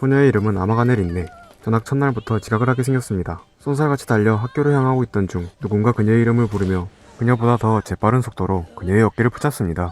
소녀의 이름은 아마가네 린네. 전학 첫날부터 지각을 하게 생겼습니다. 쏜살같이 달려 학교를 향하고 있던 중 누군가 그녀의 이름을 부르며 그녀보다 더 재빠른 속도로 그녀의 어깨를 붙잡습니다.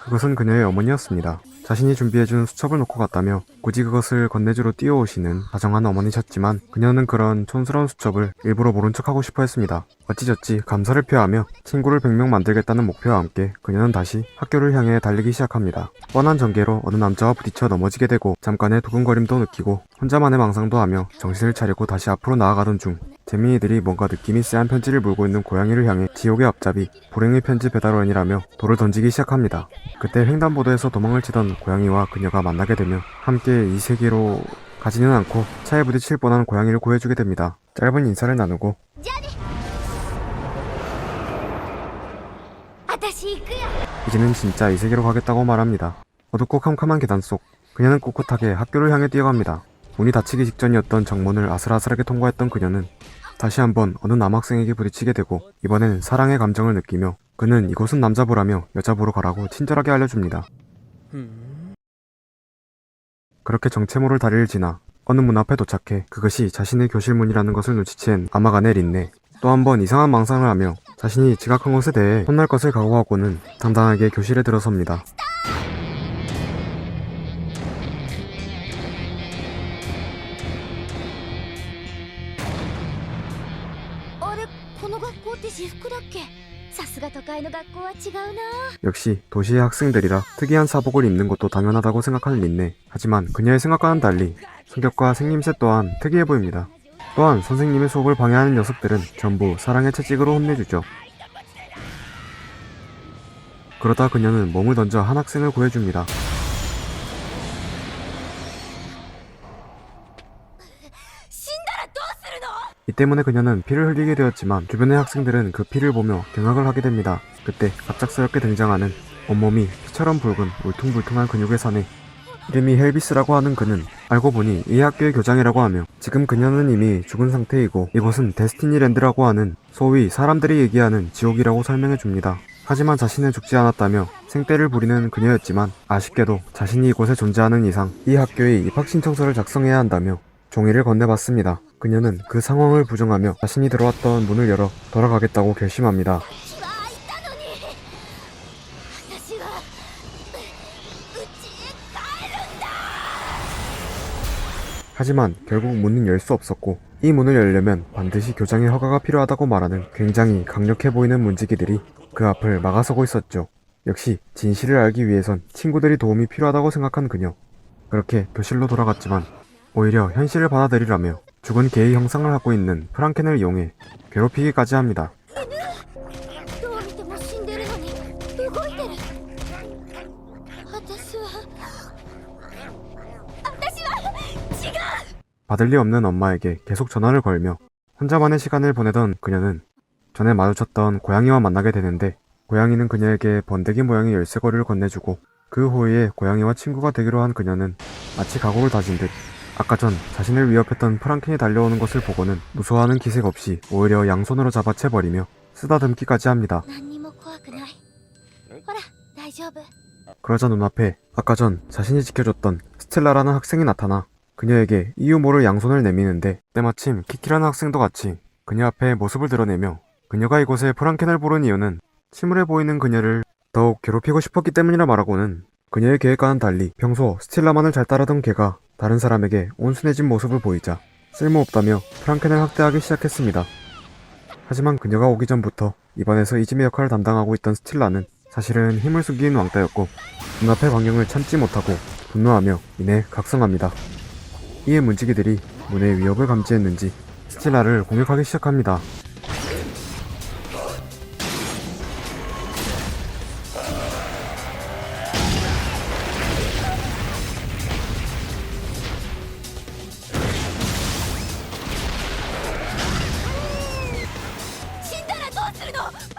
그것은 그녀의 어머니였습니다. 자신이 준비해준 수첩을 놓고 갔다며 굳이 그것을 건네주러 뛰어오시는 다정한 어머니셨지만 그녀는 그런 촌스러운 수첩을 일부러 모른 척하고 싶어 했습니다. 어찌저찌 감사를 표하며 친구를 100명 만들겠다는 목표와 함께 그녀는 다시 학교를 향해 달리기 시작합니다. 뻔한 전개로 어느 남자와 부딪혀 넘어지게 되고 잠깐의 두근거림도 느끼고 혼자만의 망상도 하며 정신을 차리고 다시 앞으로 나아가던 중 재민이들이 뭔가 느낌이 쎄한 편지를 물고 있는 고양이를 향해 지옥의 앞잡이 불행의 편지 배달원이라며 돌을 던지기 시작합니다. 그때 횡단보도에서 도망을 치던 고양이와 그녀가 만나게 되며 함께 이 세계로 가지는 않고 차에 부딪힐 뻔한 고양이를 구해주게 됩니다. 짧은 인사를 나누고 이제는 진짜 이 세계로 가겠다고 말합니다. 어둡고 캄캄한 계단 속 그녀는 꿋꿋하게 학교를 향해 뛰어갑니다. 문이 닫히기 직전이었던 정문을 아슬아슬하게 통과했던 그녀는 다시 한번 어느 남학생에게 부딪히게 되고 이번엔 사랑의 감정을 느끼며 그는 이곳은 남자부라며 여자부로 가라고 친절하게 알려줍니다. 그렇게 정체모를 다리를 지나 어느 문 앞에 도착해 그것이 자신의 교실 문이라는 것을 눈치챈 아마가네 린네. 또 한 번 이상한 망상을 하며 자신이 지각한 것에 대해 혼날 것을 각오하고는 당당하게 교실에 들어섭니다. 역시 도시의 학생들이라 특이한 사복을 입는 것도 당연하다고 생각하는 린네. 하지만 그녀의 생각과는 달리 성격과 생김새 또한 특이해 보입니다. 또한 선생님의 수업을 방해하는 녀석들은 전부 사랑의 채찍으로 혼내주죠. 그러다 그녀는 몸을 던져 한 학생을 구해줍니다. 이 때문에 그녀는 피를 흘리게 되었지만 주변의 학생들은 그 피를 보며 경악을 하게 됩니다. 그때 갑작스럽게 등장하는 온몸이 피처럼 붉은 울퉁불퉁한 근육의 사내. 이름이 헬비스라고 하는 그는 알고 보니 이 학교의 교장이라고 하며 지금 그녀는 이미 죽은 상태이고 이곳은 데스티니랜드라고 하는 소위 사람들이 얘기하는 지옥이라고 설명해줍니다. 하지만 자신은 죽지 않았다며 생떼를 부리는 그녀였지만 아쉽게도 자신이 이곳에 존재하는 이상 이 학교에 입학 신청서를 작성해야 한다며 종이를 건네봤습니다. 그녀는 그 상황을 부정하며 자신이 들어왔던 문을 열어 돌아가겠다고 결심합니다. 하지만 결국 문은 열 수 없었고 이 문을 열려면 반드시 교장의 허가가 필요하다고 말하는 굉장히 강력해 보이는 문지기들이 그 앞을 막아서고 있었죠. 역시 진실을 알기 위해선 친구들이 도움이 필요하다고 생각한 그녀. 그렇게 교실로 돌아갔지만 오히려 현실을 받아들이라며 죽은 개의 형상을 하고 있는 프랑켄을 이용해 괴롭히기까지 합니다. 받을 리 없는 엄마에게 계속 전화를 걸며 혼자만의 시간을 보내던 그녀는 전에 마주쳤던 고양이와 만나게 되는데 고양이는 그녀에게 번데기 모양의 열쇠고리를 건네주고 그 후에 고양이와 친구가 되기로 한 그녀는 마치 각오를 다진 듯 아까 전 자신을 위협했던 프랑켄이 달려오는 것을 보고는 무서워하는 기색 없이 오히려 양손으로 잡아채버리며 쓰다듬기까지 합니다. 그러자 눈앞에 아까 전 자신이 지켜줬던 스텔라라는 학생이 나타나 그녀에게 이유 모를 양손을 내미는데 때마침 키키라는 학생도 같이 그녀 앞에 모습을 드러내며 그녀가 이곳에 프랑켄을 부른 이유는 침울해 보이는 그녀를 더욱 괴롭히고 싶었기 때문이라 말하고는 그녀의 계획과는 달리 평소 스텔라만을 잘 따르던 걔가 다른 사람에게 온순해진 모습을 보이자 쓸모없다며 프랑켄을 학대하기 시작했습니다. 하지만 그녀가 오기 전부터 입안에서 이지메 역할을 담당하고 있던 스텔라는 사실은 힘을 숨긴 왕따였고 눈앞의 광경을 참지 못하고 분노하며 이내 각성합니다. 이에 문지기들이 문의 위협을 감지했는지 스텔라를 공격하기 시작합니다.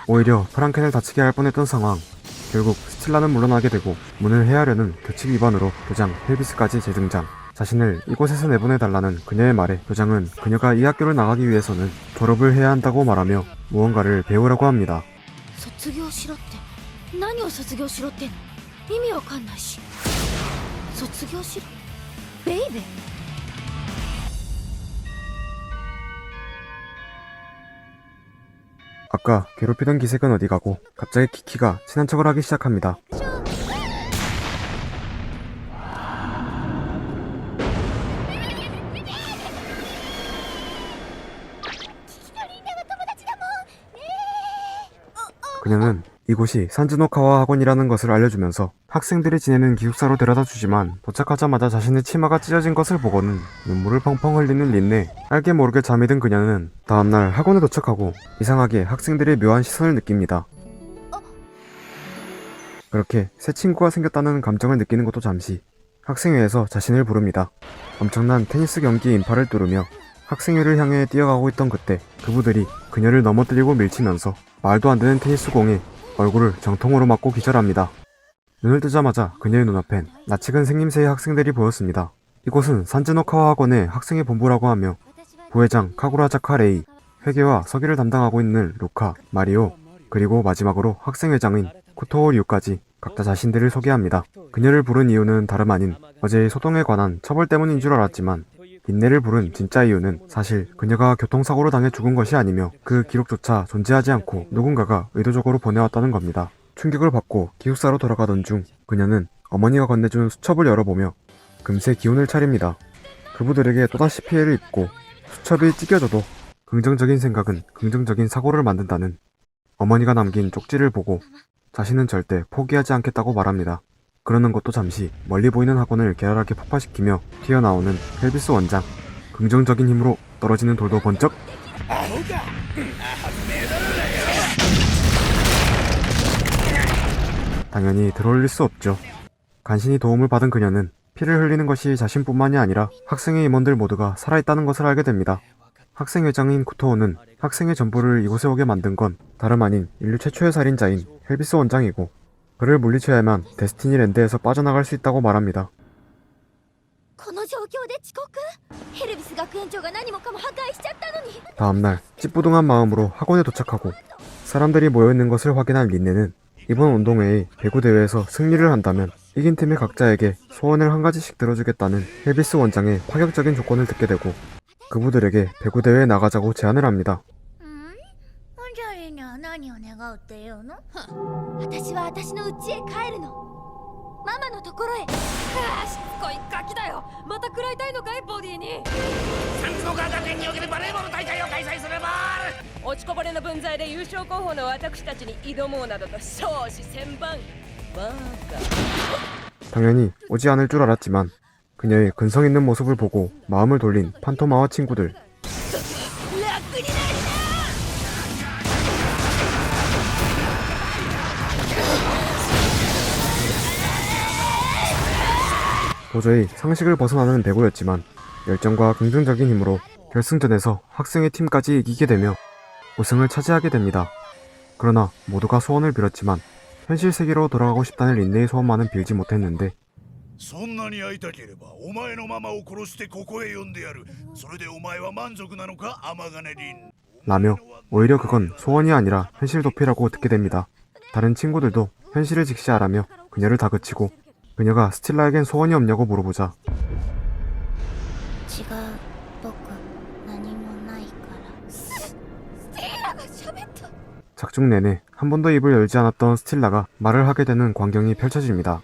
오히려 프랑켄을 다치게 할 뻔했던 상황. 결국 스텔라는 물러나게 되고 문을 헤아려는 규칙 위반으로 교장 헬비스까지 재등장. 자신을 이곳에서 내보내달라는 그녀의 말에 교장은 그녀가 이 학교를 나가기 위해서는 졸업을 해야 한다고 말하며 무언가를 배우라고 합니다. 아까 괴롭히던 기색은 어디 가고 갑자기 키키가 친한 척을 하기 시작합니다. 그녀는 이곳이 산즈노카와 학원이라는 것을 알려주면서 학생들이 지내는 기숙사로 데려다주지만 도착하자마자 자신의 치마가 찢어진 것을 보고는 눈물을 펑펑 흘리는 린네. 알게 모르게 잠이 든 그녀는 다음날 학원에 도착하고 이상하게 학생들의 묘한 시선을 느낍니다. 그렇게 새 친구가 생겼다는 감정을 느끼는 것도 잠시 학생회에서 자신을 부릅니다. 엄청난 테니스 경기의 인파를 뚫으며 학생회를 향해 뛰어가고 있던 그때 그부들이 그녀를 넘어뜨리고 밀치면서 말도 안 되는 테니스공에 얼굴을 정통으로 맞고 기절합니다. 눈을 뜨자마자 그녀의 눈앞엔 낯익은 생김새의 학생들이 보였습니다. 이곳은 산즈노카와 학원의 학생회 본부라고 하며 부회장 카구라자카 레이, 회계와 서기를 담당하고 있는 루카, 마리오, 그리고 마지막으로 학생회장인 쿠토오 류까지 각자 자신들을 소개합니다. 그녀를 부른 이유는 다름 아닌 어제의 소동에 관한 처벌 때문인 줄 알았지만 린네를 부른 진짜 이유는 사실 그녀가 교통사고로 당해 죽은 것이 아니며 그 기록조차 존재하지 않고 누군가가 의도적으로 보내왔다는 겁니다. 충격을 받고 기숙사로 돌아가던 중 그녀는 어머니가 건네준 수첩을 열어보며 금세 기운을 차립니다. 그부들에게 또다시 피해를 입고 수첩이 찢겨져도 긍정적인 생각은 긍정적인 사고를 만든다는 어머니가 남긴 쪽지를 보고 자신은 절대 포기하지 않겠다고 말합니다. 그러는 것도 잠시 멀리 보이는 학원을 괴랄하게 폭파시키며 튀어나오는 헬비스 원장. 긍정적인 힘으로 떨어지는 돌도 번쩍. 당연히 들어올릴 수 없죠. 간신히 도움을 받은 그녀는 피를 흘리는 것이 자신뿐만이 아니라 학생회 임원들 모두가 살아있다는 것을 알게 됩니다. 학생회장인 쿠토오는 학생의 전부를 이곳에 오게 만든 건 다름 아닌 인류 최초의 살인자인 헬비스 원장이고 그를 물리쳐야만 데스티니 랜드에서 빠져나갈 수 있다고 말합니다. 다음날 찌뿌둥한 마음으로 학원에 도착하고 사람들이 모여있는 것을 확인한 린네는 이번 운동회의 배구 대회에서 승리를 한다면 이긴 팀의 각자에게 소원을 한 가지씩 들어주겠다는 헬비스 원장의 파격적인 조건을 듣게 되고 그부들에게 배구 대회에 나가자고 제안을 합니다. 何を願うっていうの？私は私の家へ帰るの。ママのところへ。しつこいガキだよ。また食らいたいのかいボディに。サンズノカ学園におけるバレーボール大会を開催すれば落ちこぼれの分際で優勝候補の私たちに挑もうなどと少子千万。バカ。 당연히 오지 않을 줄 알았지만 그녀의 근성 있는 모습을 보고 마음을 돌린 판토마와 친구들. 도저히 상식을 벗어나는 배구였지만 열정과 긍정적인 힘으로 결승전에서 학생의 팀까지 이기게 되며 우승을 차지하게 됩니다. 그러나 모두가 소원을 빌었지만 현실 세계로 돌아가고 싶다는 린네의 소원만은 빌지 못했는데 라며 오히려 그건 소원이 아니라 현실 도피라고 듣게 됩니다. 다른 친구들도 현실을 직시하라며 그녀를 다그치고 그녀가 스틸라에겐 소원이 없냐고 물어보자 작중 내내 한 번도 입을 열지 않았던 스틸라가 말을 하게 되는 광경이 펼쳐집니다.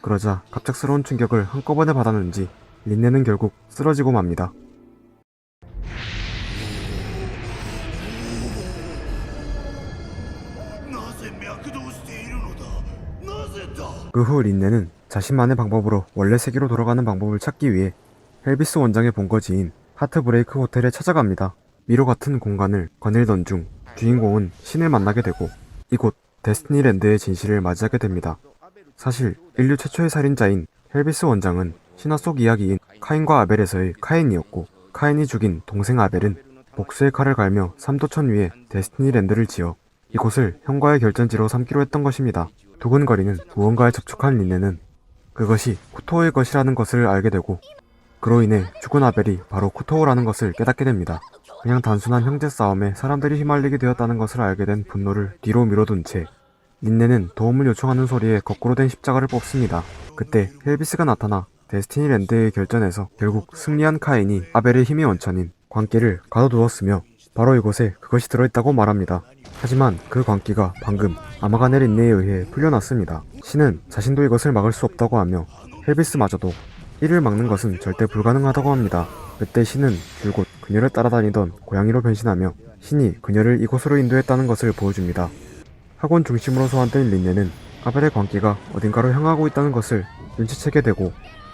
그러자 갑작스러운 충격을 한꺼번에 받았는지 린네는 결국 쓰러지고 맙니다. 그 후 린네는 자신만의 방법으로 원래 세계로 돌아가는 방법을 찾기 위해 헬비스 원장의 본거지인 하트브레이크 호텔에 찾아갑니다. 미로 같은 공간을 거닐던 중 주인공은 신을 만나게 되고 이곳 데스티니랜드의 진실을 맞이하게 됩니다. 사실 인류 최초의 살인자인 헬비스 원장은 신화 속 이야기인 카인과 아벨에서의 카인이었고 카인이 죽인 동생 아벨은 복수의 칼을 갈며 삼도천 위에 데스티니랜드를 지어 이곳을 형과의 결전지로 삼기로 했던 것입니다. 두근거리는 무언가에 접촉한 린네는 그것이 쿠토오의 것이라는 것을 알게 되고 그로 인해 죽은 아벨이 바로 쿠토오라는 것을 깨닫게 됩니다. 그냥 단순한 형제 싸움에 사람들이 휘말리게 되었다는 것을 알게 된 분노를 뒤로 미뤄둔 채 린네는 도움을 요청하는 소리에 거꾸로 된 십자가를 뽑습니다. 그때 헬비스가 나타나 데스티니랜드의 결전에서 결국 승리한 카인이 아벨의 힘의 원천인 광기를 가둬두었으며 바로 이곳에 그것이 들어있다고 말합니다. 하지만 그 광기가 방금 아마가네 린네에 의해 풀려났습니다. 신은 자신도 이것을 막을 수 없다고 하며 헬비스마저도 이를 막는 것은 절대 불가능하다고 합니다. 그때 신은 줄곧 그녀를 따라다니던 고양이로 변신하며 신이 그녀를 이곳으로 인도했다는 것을 보여줍니다. 학원 중심으로 소환된 린네는 아벨의 광기가 어딘가로 향하고 있다는 것을 눈치채게 되고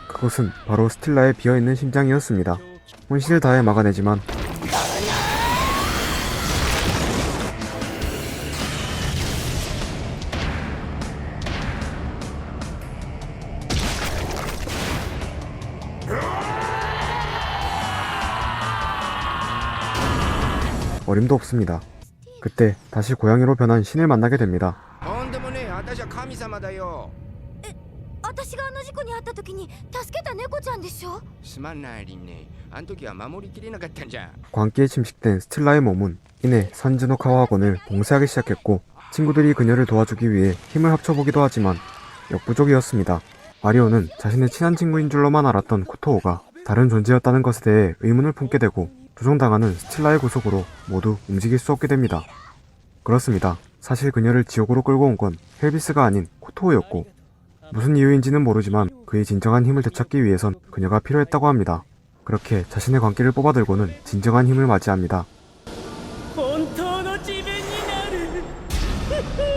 그곳은 바로 스틸라의 비어있는 심장이었습니다. 혼신을 다해 막아내지만 어림도 없습니다. 그때 다시 고양이로 변한 신을 만나게 됩니다. とんでもねえ、私は神様だよ。私があの事故に遭った時に助けた猫ちゃんでしょ。すまんないリンね。あの時は守りきれなかったんじゃ。 광기에 침식된 스틸라의 몸은 이내 산즈노카와 학원을 봉쇄하기 시작했고 친구들이 그녀를 도와주기 위해 힘을 합쳐보기도 하지만 역부족이었습니다. 마리오는 자신의 친한 친구인 줄로만 알았던 쿠토오가 다른 존재였다는 것에 대해 의문을 품게 되고 조종당하는 스틸라의 구속으로 모두 움직일 수 없게 됩니다. 그렇습니다. 사실 그녀를 지옥으로 끌고 온 건 헬비스가 아닌 쿠토오였고 무슨 이유인지는 모르지만 그의 진정한 힘을 되찾기 위해선 그녀가 필요했다고 합니다. 그렇게 자신의 광기를 뽑아들고는 진정한 힘을 맞이합니다. 本当の自分になる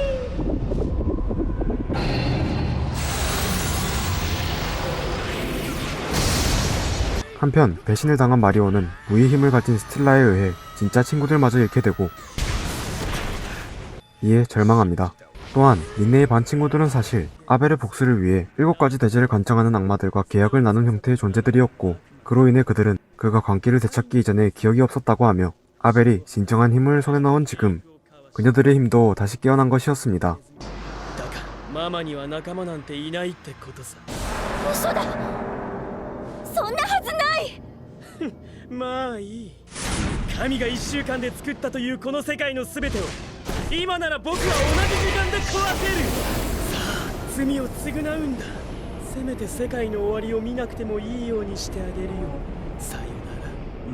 한편 배신을 당한 마리오는 무의 힘을 가진 스틸라에 의해 진짜 친구들마저 잃게 되고 이에 절망합니다. 또한 린네의 반 친구들은 사실 아벨의 복수를 위해 7가지 대지를 관장하는 악마들과 계약을 나눈 형태의 존재들이었고 그로 인해 그들은 그가 광기를 되찾기 이전에 기억이 없었다고 하며 아벨이 진정한 힘을 손에 넣은 지금 그녀들의 힘도 다시 깨어난 것이었습니다. だがママには仲間なんていないってことさ。嘘だ。そんなはずない。まあいい。神が1週間で作ったというこの世界の全てを今なら僕は同じ時間で壊せる。さあ罪を償うんだ。せめて世界の終わりを見なくてもいいようにしてあげるよ。さよ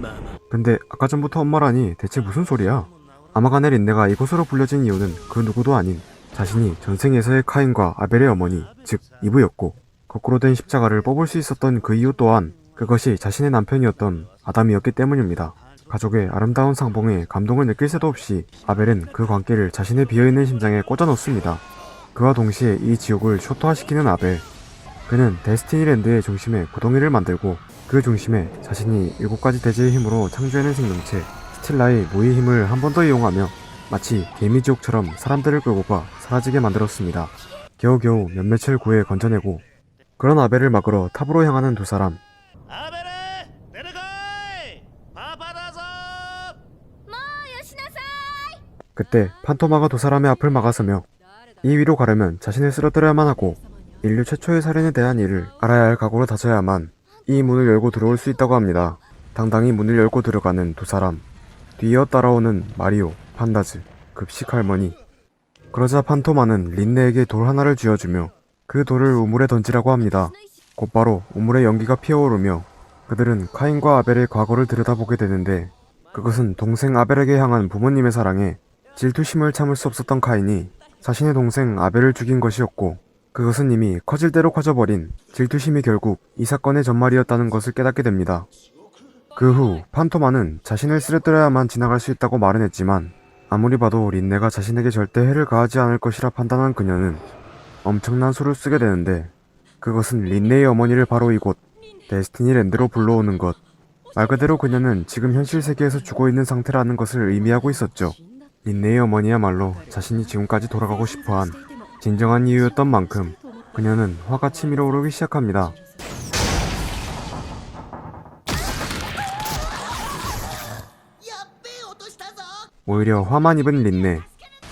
ならママ。 근데 아까 전부터 엄마라니 대체 무슨 소리야? 아마가네 린네가 이곳으로 불려진 이유는 그 누구도 아닌 자신이 전생에서의 카인과 아벨의 어머니, 즉 이브였고 거꾸로 된 십자가를 뽑을 수 있었던 그 이유 또한 그것이 자신의 남편이었던 아담이었기 때문입니다. 가족의 아름다운 상봉에 감동을 느낄 새도 없이 아벨은 그 광기를 자신의 비어있는 심장에 꽂아 넣습니다. 그와 동시에 이 지옥을 초토화시키는 아벨. 그는 데스티니랜드의 중심에 구덩이를 만들고 그 중심에 자신이 7가지 대지의 힘으로 창조해낸 생명체 스틸라의 무의 힘을 한 번 더 이용하며 마치 개미지옥처럼 사람들을 끌고 가 사라지게 만들었습니다. 겨우겨우 몇몇을 구해 건져내고 그런 아벨을 막으러 탑으로 향하는 두 사람. アベレ出てこいパパだぞ。もうよしなさい。 그때 판토마가 두 사람의 앞을 막아서며 이 위로 가려면 자신을 쓰러뜨려야만 하고 인류 최초의 살인에 대한 일을 알아야 할 각오로 다져야만 이 문을 열고 들어올 수 있다고 합니다. 당당히 문을 열고 들어가는 두 사람. 뒤이어 따라오는 마리오, 판다즈, 급식 할머니. 그러자 판토마는 린네에게 돌 하나를 쥐어주며 그 돌을 우물에 던지라고 합니다. 곧바로 우물에 연기가 피어오르며 그들은 카인과 아벨의 과거를 들여다보게 되는데 그것은 동생 아벨에게 향한 부모님의 사랑에 질투심을 참을 수 없었던 카인이 자신의 동생 아벨을 죽인 것이었고 그것은 이미 커질 대로 커져버린 질투심이 결국 이 사건의 전말이었다는 것을 깨닫게 됩니다. 그 후 판토마는 자신을 쓰러뜨려야만 지나갈 수 있다고 말은 했지만 아무리 봐도 린네가 자신에게 절대 해를 가하지 않을 것이라 판단한 그녀는 엄청난 수를 쓰게 되는데 그것은 린네의 어머니를 바로 이곳 데스티니랜드로 불러오는 것. 말 그대로 그녀는 지금 현실 세계에서 죽어 있는 상태라는 것을 의미하고 있었죠. 린네의 어머니야말로 자신이 지금까지 돌아가고 싶어한 진정한 이유였던 만큼 그녀는 화가 치밀어 오르기 시작합니다. 오히려 화만 입은 린네.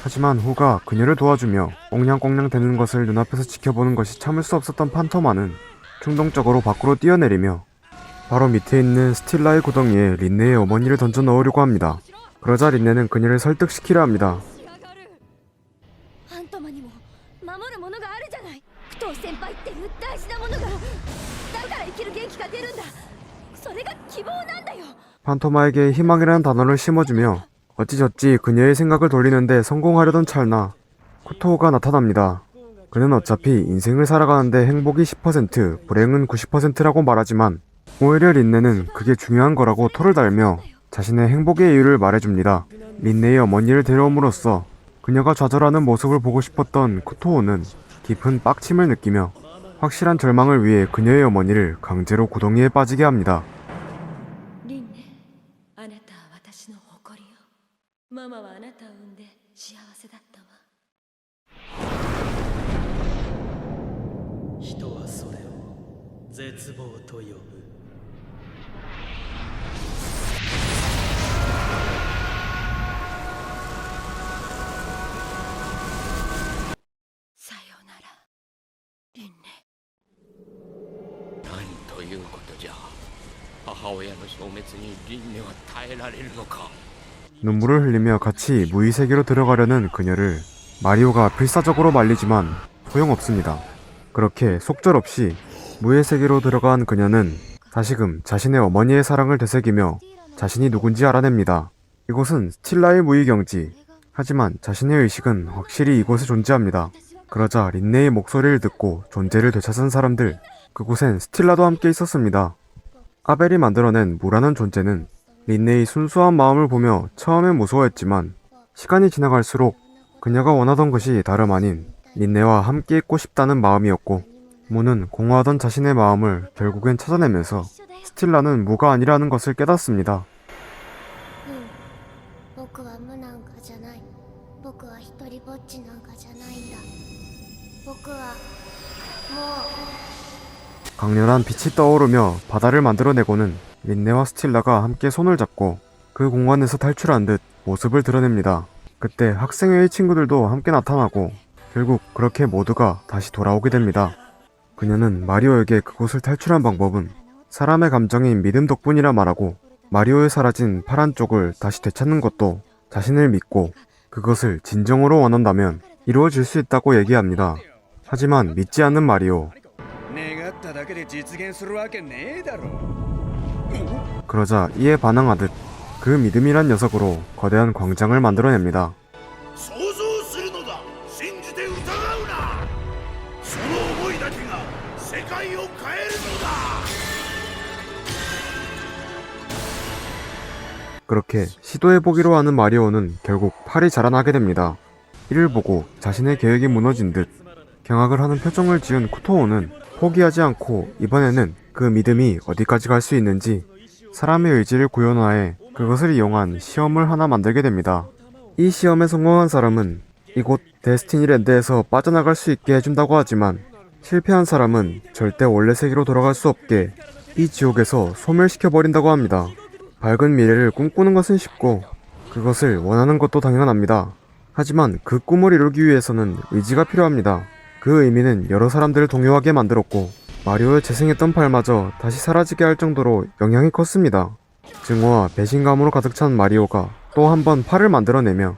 하지만 후가 그녀를 도와주며 꽁냥꽁냥 대는 것을 눈앞에서 지켜보는 것이 참을 수 없었던 판토마는 충동적으로 밖으로 뛰어내리며 바로 밑에 있는 스틸라의 구덩이에 린네의 어머니를 던져 넣으려고 합니다. 그러자 린네는 그녀를 설득시키려 합니다. あんたまにも守るものがあるじゃない。不当先輩っていう大事なものが。だから生きる元気が出るんだ。それが希望なんだよ。 판토마에게 희망이라는 단어를 심어주며 어찌저찌 그녀의 생각을 돌리는데 성공하려던 찰나 코토우가 나타납니다. 그는 어차피 인생을 살아가는데 행복이 10%, 불행은 90%라고 말하지만 오히려 린네는 그게 중요한 거라고 토를 달며 자신의 행복의 이유를 말해줍니다. 린네의 어머니를 데려옴으로써 그녀가 좌절하는 모습을 보고 싶었던 코토우는 깊은 빡침을 느끼며 확실한 절망을 위해 그녀의 어머니를 강제로 구덩이에 빠지게 합니다. リンネ、あなたは私の誇りよ。ママはあなたを産んで幸せだったわ。人はそれを絶望と呼ぶ。さようなら、リンネ。なんということじゃ。母親の消滅にリンネは耐えられるのか。 눈물을 흘리며 같이 무의세계로 들어가려는 그녀를 마리오가 필사적으로 말리지만 소용없습니다. 그렇게 속절없이 무의세계로 들어간 그녀는 다시금 자신의 어머니의 사랑을 되새기며 자신이 누군지 알아냅니다. 이곳은 스틸라의 무의경지. 하지만 자신의 의식은 확실히 이곳에 존재합니다. 그러자 린네의 목소리를 듣고 존재를 되찾은 사람들, 그곳엔 스틸라도 함께 있었습니다. 아벨이 만들어낸 무라는 존재는 린네의 순수한 마음을 보며 처음엔 무서워했지만 시간이 지나갈수록 그녀가 원하던 것이 다름 아닌 린네와 함께 있고 싶다는 마음이었고, 무는 공허하던 자신의 마음을 결국엔 찾아내면서 스틸라는 무가 아니라는 것을 깨닫습니다. 僕は無なんかじゃない。僕は一人ぼっちなんかじゃないんだ。僕はもう 강렬한 빛이 떠오르며 바다를 만들어내고는 린네와 스틸라가 함께 손을 잡고 그 공간에서 탈출한 듯 모습을 드러냅니다. 그때 학생회의 친구들도 함께 나타나고 결국 그렇게 모두가 다시 돌아오게 됩니다. 그녀는 마리오에게 그곳을 탈출한 방법은 사람의 감정인 믿음 덕분이라 말하고, 마리오에 사라진 파란 쪽을 다시 되찾는 것도 자신을 믿고 그것을 진정으로 원한다면 이루어질 수 있다고 얘기합니다. 하지만 믿지 않는 마리오. 願っただけで実現するわけねえだろ。 그러자 이에 반항하듯 그 믿음이란 녀석으로 거대한 광장을 만들어냅니다. 想像するのだ。信じて疑うな。その思いだけが世界を変えるのだ。 그렇게 시도해보기로 하는 마리오는 결국 팔이 자라나게 됩니다. 이를 보고 자신의 계획이 무너진 듯 경악을 하는 표정을 지은 코토오는 포기하지 않고 이번에는 그 믿음이 어디까지 갈 수 있는지 사람의 의지를 구현화해 그것을 이용한 시험을 하나 만들게 됩니다. 이 시험에 성공한 사람은 이곳 데스티니랜드에서 빠져나갈 수 있게 해준다고 하지만, 실패한 사람은 절대 원래 세계로 돌아갈 수 없게 이 지옥에서 소멸시켜버린다고 합니다. 밝은 미래를 꿈꾸는 것은 쉽고 그것을 원하는 것도 당연합니다. 하지만 그 꿈을 이루기 위해서는 의지가 필요합니다. 그 의미는 여러 사람들을 동요하게 만들었고, 마리오의 재생했던 팔마저 다시 사라지게 할 정도로 영향이 컸습니다. 증오와 배신감으로 가득 찬 마리오가 또 한 번 팔을 만들어내며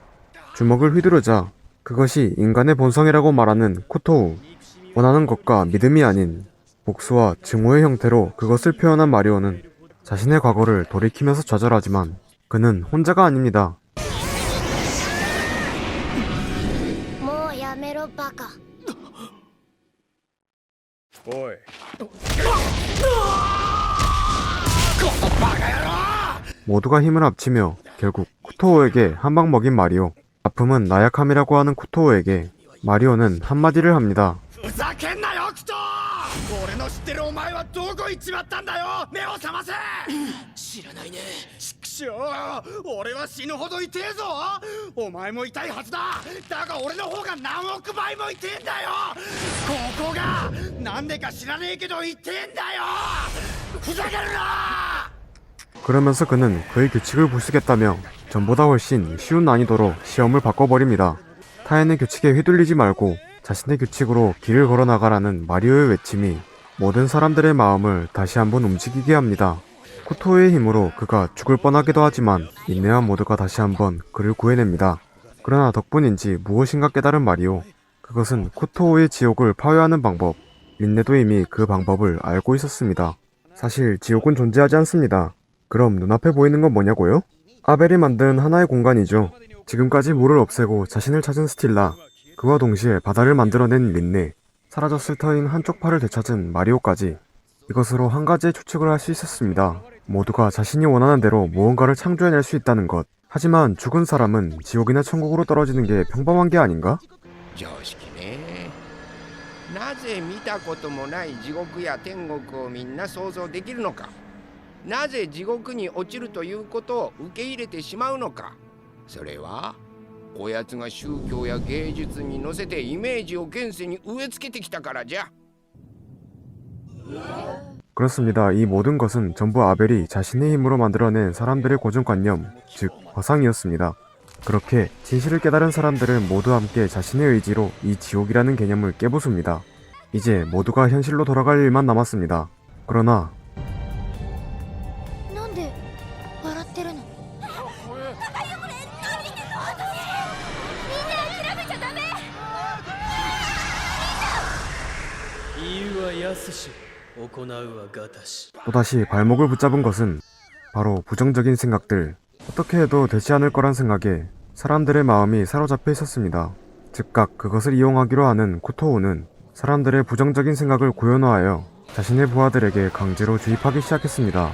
주먹을 휘두르자 그것이 인간의 본성이라고 말하는 코토우. 원하는 것과 믿음이 아닌 복수와 증오의 형태로 그것을 표현한 마리오는 자신의 과거를 돌이키면서 좌절하지만 그는 혼자가 아닙니다. もうやめろバカ。おい。 모두가 힘을 합치며 결국 코토우에게 한 방 먹인 마리오. 아픔은 나약함이라고 하는 코토우에게 마리오는 한마디를 합니다. ふざけんなよクト。俺の知ってるお前はどこ行っちまったんだよ。目を覚ませ。知らないね。畜生。俺は死ぬほど痛えぞ。お前も痛いはずだ。だが俺の方が何億倍も痛えんだよ。ここがなんでか知らねえけど痛えんだよ。ふざけるな。 그러면서 그는 그의 규칙을 부수겠다며 전보다 훨씬 쉬운 난이도로 시험을 바꿔버립니다. 타인의 규칙에 휘둘리지 말고 자신의 규칙으로 길을 걸어나가라는 마리오의 외침이 모든 사람들의 마음을 다시 한번 움직이게 합니다. 코토우의 힘으로 그가 죽을 뻔하기도 하지만 린네와 모두가 다시 한번 그를 구해냅니다. 그러나 덕분인지 무엇인가 깨달은 마리오. 그것은 코토우의 지옥을 파괴하는 방법. 린네도 이미 그 방법을 알고 있었습니다. 사실 지옥은 존재하지 않습니다. 그럼 눈앞에 보이는 건 뭐냐고요? 아벨이 만든 하나의 공간이죠. 지금까지 물을 없애고 자신을 찾은 스틸라, 그와 동시에 바다를 만들어낸 린네, 사라졌을 터인 한쪽 팔을 되찾은 마리오까지. 이것으로 한 가지의 추측을 할 수 있었습니다. 모두가 자신이 원하는 대로 무언가를 창조해낼 수 있다는 것. 하지만 죽은 사람은 지옥이나 천국으로 떨어지는 게 평범한 게 아닌가? 常識ね。なぜ見たこともない地獄や天国をみんな想像できるのか。なぜ地獄に落ちるということを受け入れてしまうのか。それはこやつが宗教や芸術に乗せてイメージを現世に植え付けてきたからじゃ。 그렇습니다. 이 모든 것은 전부 아벨이 자신의 힘으로 만들어낸 사람들의 고정관념, 즉 허상이었습니다. 그렇게 진실을 깨달은 사람들은 모두 함께 자신의 의지로 이 지옥이라는 개념을 깨부숩니다. 이제 모두가 현실로 돌아갈 일만 남았습니다. 그러나 なんで笑ってるの？言うはやすし行うはがたし 또다시 발목을 붙잡은 것은 바로 부정적인 생각들, 어떻게 해도 되지 않을 거란 생각에 사람들의 마음이 사로잡혀 있었습니다. 즉각 그것을 이용하기로 하는 쿠토우는 사람들의 부정적인 생각을 구현화하여 자신의 부하들에게 강제로 주입하기 시작했습니다.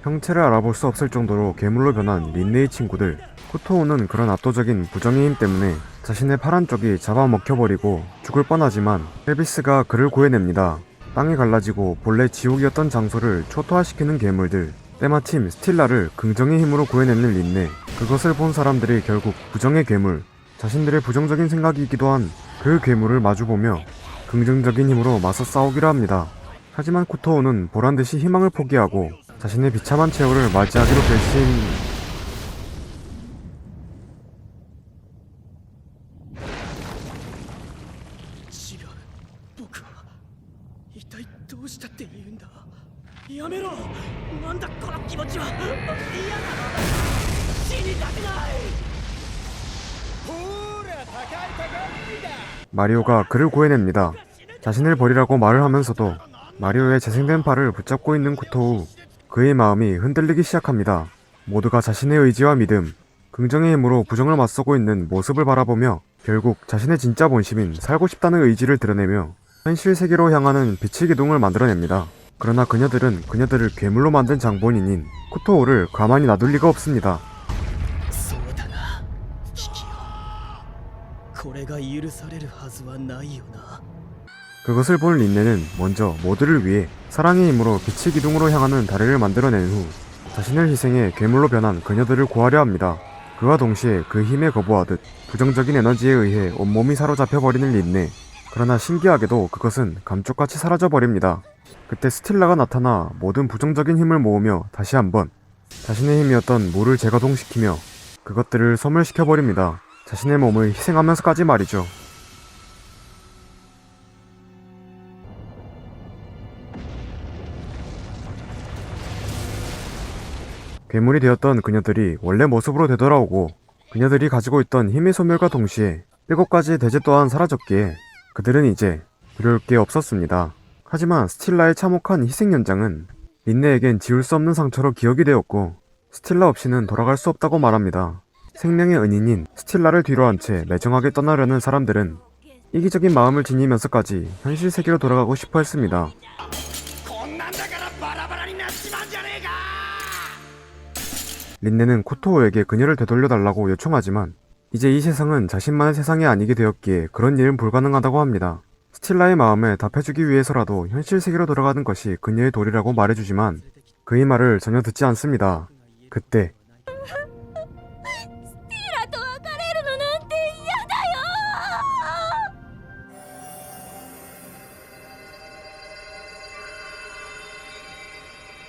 형체를 알아볼 수 없을 정도로 괴물로 변한 린네의 친구들. 쿠토우는 그런 압도적인 부정의 힘 때문에 자신의 파란 쪽이 잡아먹혀버리고 죽을 뻔하지만 헬비스가 그를 구해냅니다. 땅이 갈라지고 본래 지옥이었던 장소를 초토화시키는 괴물들. 때마침 스틸라를 긍정의 힘으로 구해내는 린네. 그것을 본 사람들이 결국 부정의 괴물, 자신들의 부정적인 생각이기도 한 그 괴물을 마주보며 긍정적인 힘으로 맞서 싸우기로 합니다. 하지만 쿠토우는 보란듯이 희망을 포기하고 자신의 비참한 최후를 맞이하기로 결심... 違う僕は一体どうしたって言うんだやめろなんだこの気持ちは嫌だ死にたくないほら高いだ 마리오가 그를 구해냅니다. 자신을 버리라고 말을 하면서도 마리오의 재생된 팔을 붙잡고 있는 쿠토우. 그의 마음이 흔들리기 시작합니다. 모두가 자신의 의지와 믿음, 긍정의 힘으로 부정을 맞서고 있는 모습을 바라보며 결국 자신의 진짜 본심인 살고 싶다는 의지를 드러내며 현실 세계로 향하는 빛의 기둥을 만들어냅니다. 그러나 그녀들은 그녀들을 괴물로 만든 장본인인 쿠토우를 가만히 놔둘 리가 없습니다. そうだな引きよこれが許されるはずはないよな 그것을 본 린네는 먼저 모두를 위해 사랑의 힘으로 빛의 기둥으로 향하는 다리를 만들어낸 후 자신을 희생해 괴물로 변한 그녀들을 구하려 합니다. 그와 동시에 그 힘에 거부하듯 부정적인 에너지에 의해 온몸이 사로잡혀버리는 린네. 그러나 신기하게도 그것은 감쪽같이 사라져버립니다. 그때 스틸라가 나타나 모든 부정적인 힘을 모으며 다시 한번 자신의 힘이었던 물을 재가동시키며 그것들을 소멸시켜버립니다. 자신의 몸을 희생하면서까지 말이죠. 괴물이 되었던 그녀들이 원래 모습으로 되돌아오고 그녀들이 가지고 있던 힘의 소멸과 동시에 7가지 대제 또한 사라졌기에 그들은 이제 두려울 게 없었습니다. 하지만 스틸라의 참혹한 희생 연장은 린네에겐 지울 수 없는 상처로 기억이 되었고 스틸라 없이는 돌아갈 수 없다고 말합니다. 생명의 은인인 스틸라를 뒤로 한 채 매정하게 떠나려는 사람들은 이기적인 마음을 지니면서까지 현실 세계로 돌아가고 싶어 했습니다. こんなんだからバラバラになっちまうんじゃねえか 린네는 쿠토우에게 그녀를 되돌려달라고 요청하지만 이제 이 세상은 자신만의 세상이 아니게 되었기에 그런 일은 불가능하다고 합니다. 스틸라의 마음에 답해주기 위해서라도 현실 세계로 돌아가는 것이 그녀의 도리라고 말해주지만 그의 말을 전혀 듣지 않습니다. 그때 ティラと別れるのなんて嫌だよ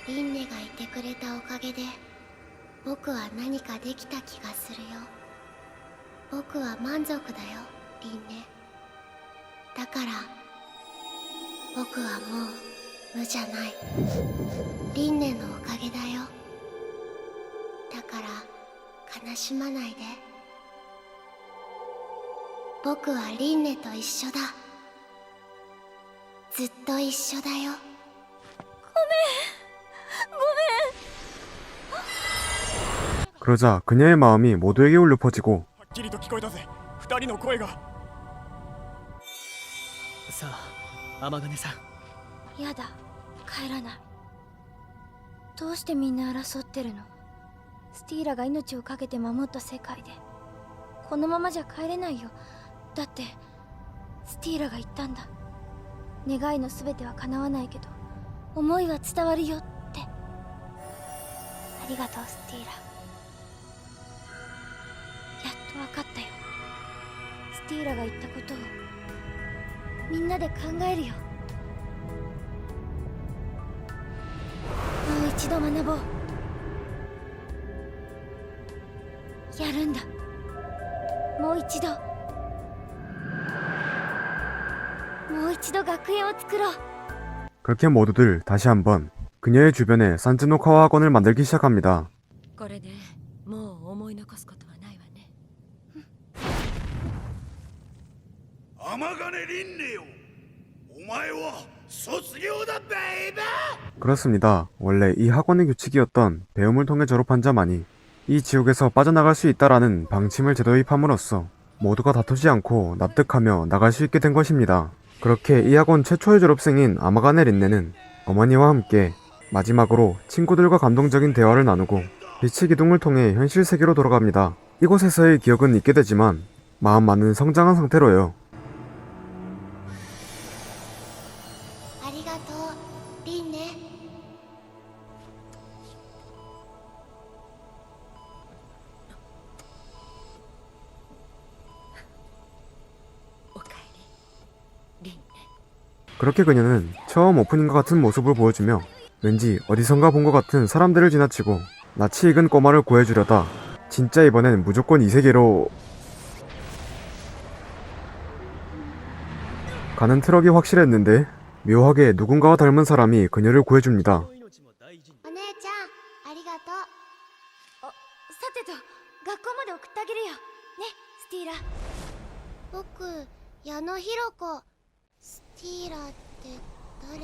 リンネがいてくれたおかげで僕は何かできた気がするよ。僕は満足だよ、リンネ。だから僕はもう無じゃない。リンネのおかげだよ。だから悲しまないで。僕はリンネと一緒だ。ずっと一緒だよ。 그러자 그녀의 마음이 모두에게 울려 퍼지고 はっきりと聞こえたぜ、二人の声が。さあ天金さん、やだ、帰らない。どうしてみんな争ってるの？スティーラが命を懸けて守った世界でこのままじゃ帰れないよ。だってスティーラが言ったんだ。願いの全ては叶わないけど思いは伝わるよって。ありがとうスティーラ。やっと分かったよ。スティーラが言ったことをみんなで考えるよ。もう一度学ぼう。やるんだ。もう一度。もう一度学園を作ろう。 그렇게 모두들 다시 한번 그녀의 주변에 산즈노카와 학원을 만들기 시작합니다. これでもう思い残すことはないわね。天金凛音よ、お前は卒業だベイベー。 그렇습니다. 원래 이 학원의 규칙이었던 배움을 통해 졸업한 자만이 이 지옥에서 빠져나갈 수 있다라는 방침을 제도입함으로써 모두가 다투지 않고 납득하며 나갈 수 있게 된 것입니다. 그렇게 이 학원 최초의 졸업생인 아마가네 린네는 어머니와 함께 마지막으로 친구들과 감동적인 대화를 나누고 빛의 기둥을 통해 현실 세계로 돌아갑니다. 이곳에서의 기억은 잊게 되지만 마음만은 성장한 상태로요. ありがとうリンネ。おかえり、リンネ。 그렇게 그녀는 처음 오프닝과 같은 모습을 보여주며 왠지 어디선가 본 것 같은 사람들을 지나치고 낯이 익은 꼬마를 구해주려다 진짜 이번엔 무조건 이 세계로 가는 트럭이 확실했는데 묘하게 누군가와 닮은 사람이 그녀를 구해줍니다. 命も大事に。お姉ちゃんありがとう。さてと学校まで送ってあげるよ。ね、スティーラ。僕矢野ひろ子。スティーラって誰？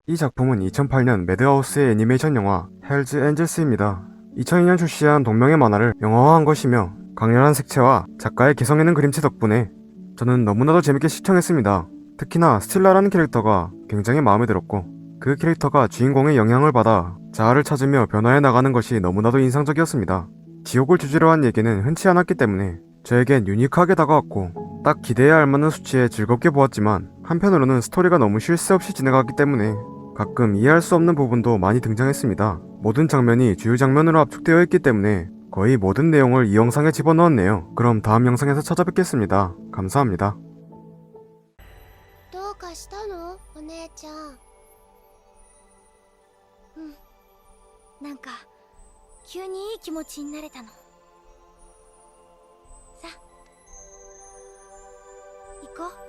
이 작품은 2008년 매드하우스의 애니메이션 영화 헬즈 엔젤스입니다. 2002년 출시한 동명의 만화를 영화화한 것이며 강렬한 색채와 작가의 개성있는 그림체 덕분에 저는 너무나도 재밌게 시청했습니다. 특히나 스틸라라는 캐릭터가 굉장히 마음에 들었고 그 캐릭터가 주인공의 영향을 받아 자아를 찾으며 변화해 나가는 것이 너무나도 인상적이었습니다. 지옥을 주제로 한 얘기는 흔치 않았기 때문에 저에겐 유니크하게 다가왔고 딱 기대해야 할 만한 수치에 즐겁게 보았지만 한편으로는 스토리가 너무 쉴 새 없이 진행하기 때문에 가끔 이해할 수 없는 부분도 많이 등장했습니다. 모든 장면이 주요 장면으로 압축되어 있기 때문에 거의 모든 내용을 이 영상에 집어넣었네요. 그럼 다음 영상에서 찾아뵙겠습니다. 감사합니다. どうかしたのお姉ちゃん。なんか急にいい気持ちになれたの。さあ行こう。